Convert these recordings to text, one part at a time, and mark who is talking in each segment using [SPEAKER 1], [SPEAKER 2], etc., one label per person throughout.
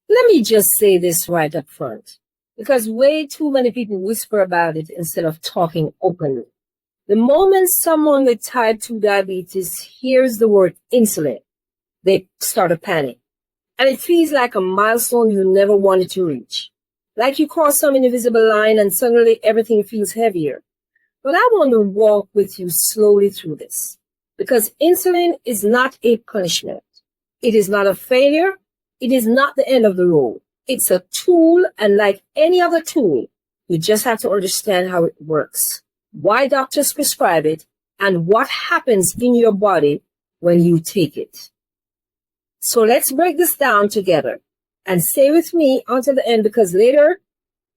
[SPEAKER 1] Let me just say this right up front, because way too many people whisper about it instead of talking openly. The moment someone with type 2 diabetes hears the word insulin, they start to panic. And it feels like a milestone you never wanted to reach. Like you cross some invisible line and suddenly everything feels heavier. But I want to walk with you slowly through this, because insulin is not a punishment. It is not a failure. It is not the end of the road. It's a tool, and like any other tool, you just have to understand how it works, why doctors prescribe it, and what happens in your body when you take it. So let's break this down together and stay with me until the end, because later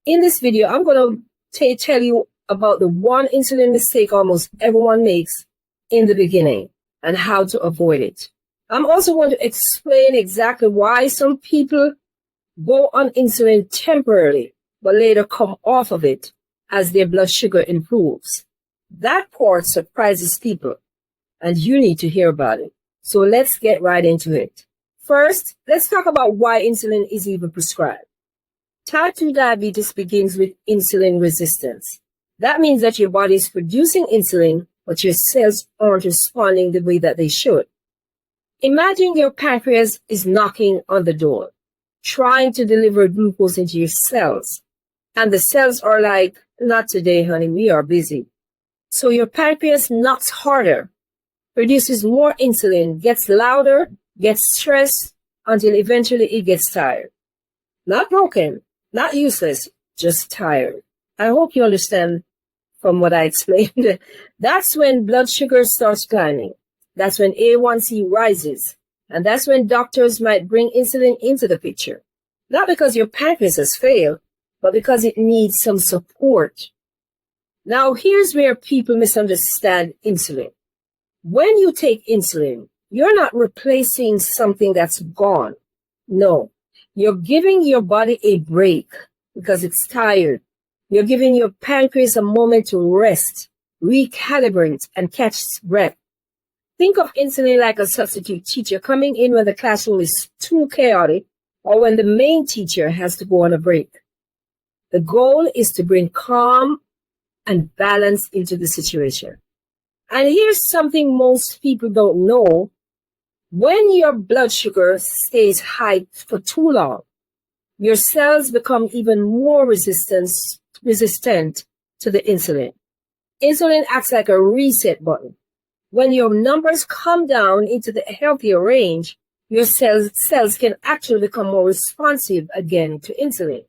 [SPEAKER 1] in this video, I'm going to tell you about the one insulin mistake almost everyone makes in the beginning and how to avoid it. I'm also going to explain exactly why some people go on insulin temporarily, but later come off of it as their blood sugar improves. That part surprises people, and you need to hear about it. So let's get right into it. First, let's talk about why insulin is even prescribed. Type 2 diabetes begins with insulin resistance. That means that your body is producing insulin, but your cells aren't responding the way that they should. Imagine your pancreas is knocking on the door, trying to deliver glucose into your cells. And the cells are like, not today, honey, we are busy. So your pancreas knocks harder, produces more insulin, gets louder, gets stressed, until eventually it gets tired. Not broken, not useless, just tired. I hope you understand from what I explained. That's when blood sugar starts climbing. That's when A1C rises. And that's when doctors might bring insulin into the picture. Not because your pancreas has failed, but because it needs some support. Now, here's where people misunderstand insulin. When you take insulin, you're not replacing something that's gone. No, you're giving your body a break because it's tired. You're giving your pancreas a moment to rest, recalibrate, and catch breath. Think of insulin like a substitute teacher coming in when the classroom is too chaotic or when the main teacher has to go on a break. The goal is to bring calm and balance into the situation. And here's something most people don't know. When your blood sugar stays high for too long, your cells become even more resistant to the insulin. Insulin acts like a reset button. When your numbers come down into the healthier range, your cells can actually become more responsive again to insulin.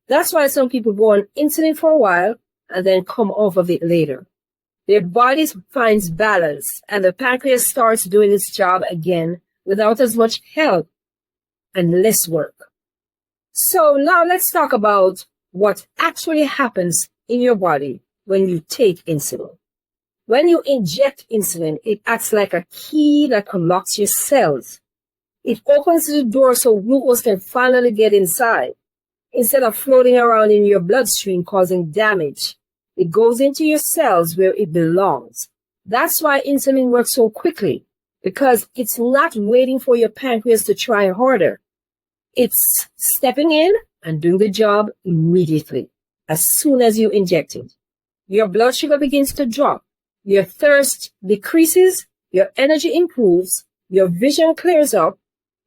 [SPEAKER 1] That's why some people go on insulin for a while and then come off of it later. Their body finds balance and the pancreas starts doing its job again without as much help and less work. So now let's talk about what actually happens in your body when you take insulin. When you inject insulin, it acts like a key that unlocks your cells. It opens the door so glucose can finally get inside. Instead of floating around in your bloodstream causing damage, it goes into your cells where it belongs. That's why insulin works so quickly, because it's not waiting for your pancreas to try harder. It's stepping in and doing the job immediately, as soon as you inject it. Your blood sugar begins to drop, your thirst decreases, your energy improves, your vision clears up,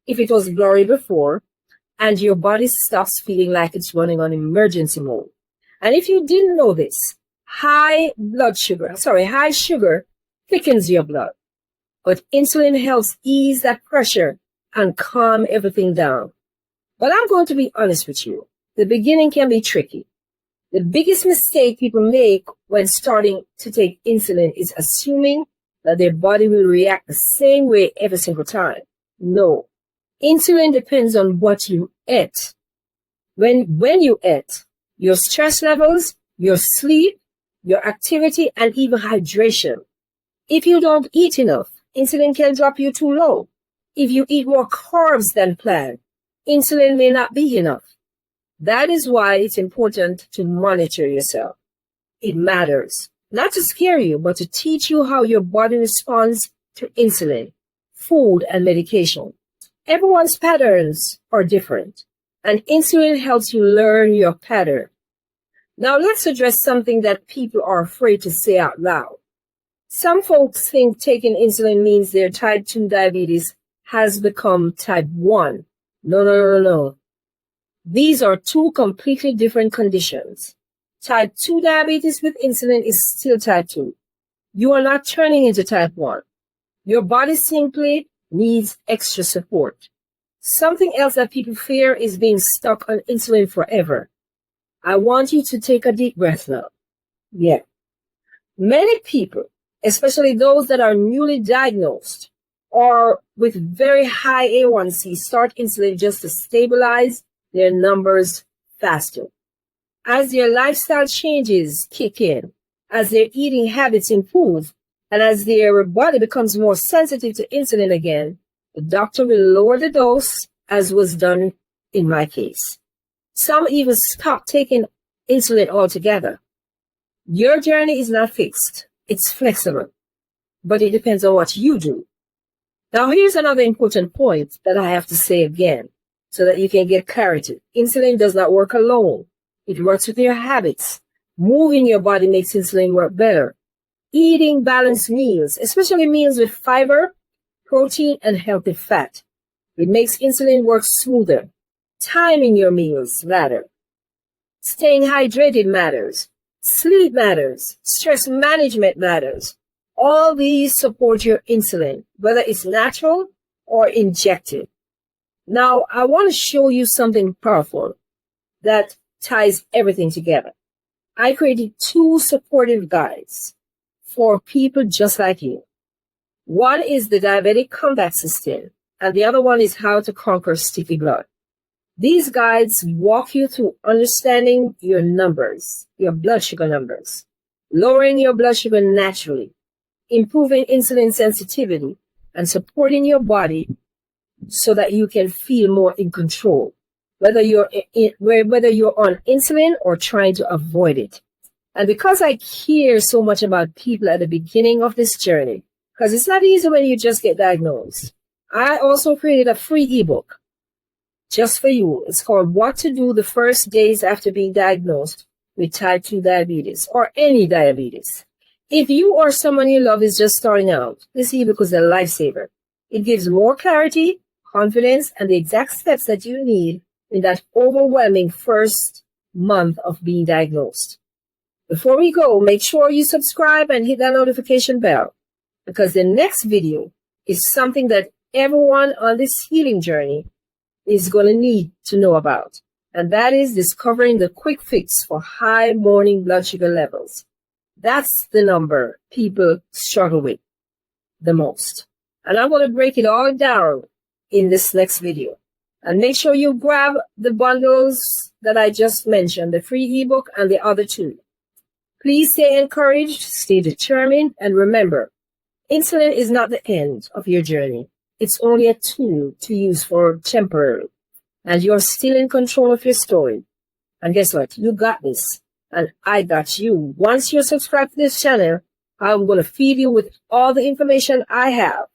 [SPEAKER 1] if it was blurry before, and your body stops feeling like it's running on emergency mode. And if you didn't know this, high sugar thickens your blood. But insulin helps ease that pressure and calm everything down. But I'm going to be honest with you. The beginning can be tricky. The biggest mistake people make when starting to take insulin is assuming that their body will react the same way every single time. No. Insulin depends on what you eat. When you eat, your stress levels, your sleep, your activity, and even hydration. If you don't eat enough, insulin can drop you too low. If you eat more carbs than planned, insulin may not be enough. That is why it's important to monitor yourself. It matters, not to scare you, but to teach you how your body responds to insulin, food, and medication. Everyone's patterns are different, And insulin helps you learn your pattern. Now let's address something that people are afraid to say out loud. Some folks think taking insulin means their type 2 diabetes has become type 1. No. These are two completely different conditions. Type 2 diabetes with insulin is still type 2. You are not turning into type 1. Your body simply needs extra support. Something else that people fear is being stuck on insulin forever. I want you to take a deep breath now. Yeah. Many people, especially those that are newly diagnosed or with very high A1C, start insulin just to stabilize their numbers faster. As their lifestyle changes kick in, as their eating habits improve, and as their body becomes more sensitive to insulin again, the doctor will lower the dose, as was done in my case. Some even stop taking insulin altogether. Your journey is not fixed. It's flexible, but it depends on what you do. Now, here's another important point that I have to say again, so that you can get clarity. Insulin does not work alone. It works with your habits. Moving your body makes insulin work better. Eating balanced meals, especially meals with fiber, protein, and healthy fat. It makes insulin work smoother. Timing your meals matters. Staying hydrated matters. Sleep matters. Stress management matters. All these support your insulin, whether it's natural or injected. Now, I want to show you something powerful that ties everything together. I created two supportive guides for people just like you. One is the Diabetic Combat System, and the other one is How to Conquer Sticky Blood. These guides walk you through understanding your numbers, your blood sugar numbers, lowering your blood sugar naturally, improving insulin sensitivity, and supporting your body so that you can feel more in control, whether you're on insulin or trying to avoid it. And because I care so much about people at the beginning of this journey, because it's not easy when you just get diagnosed, I also created a free ebook just for you. It's called What to Do the First Days After Being Diagnosed with Type 2 Diabetes or any diabetes. If you or someone you love is just starting out, this ebook is a lifesaver. It gives more clarity, confidence, and the exact steps that you need in that overwhelming first month of being diagnosed. Before we go, make sure you subscribe and hit that notification bell, because the next video is something that everyone on this healing journey is going to need to know about, and that is discovering the quick fix for high morning blood sugar levels. That's the number people struggle with the most. And I'm going to break it all down in this next video. And make sure you grab the bundles that I just mentioned, the free ebook and the other two. Please stay encouraged, stay determined, and remember, insulin is not the end of your journey. It's only a tool to use for temporary. And you're still in control of your story. And guess what? You got this. And I got you. Once you're subscribed to this channel, I'm going to feed you with all the information I have,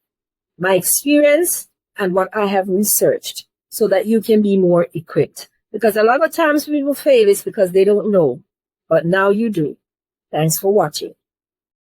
[SPEAKER 1] my experience, and what I have researched, so that you can be more equipped. Because a lot of times people fail is because they don't know. But now you do. Thanks for watching.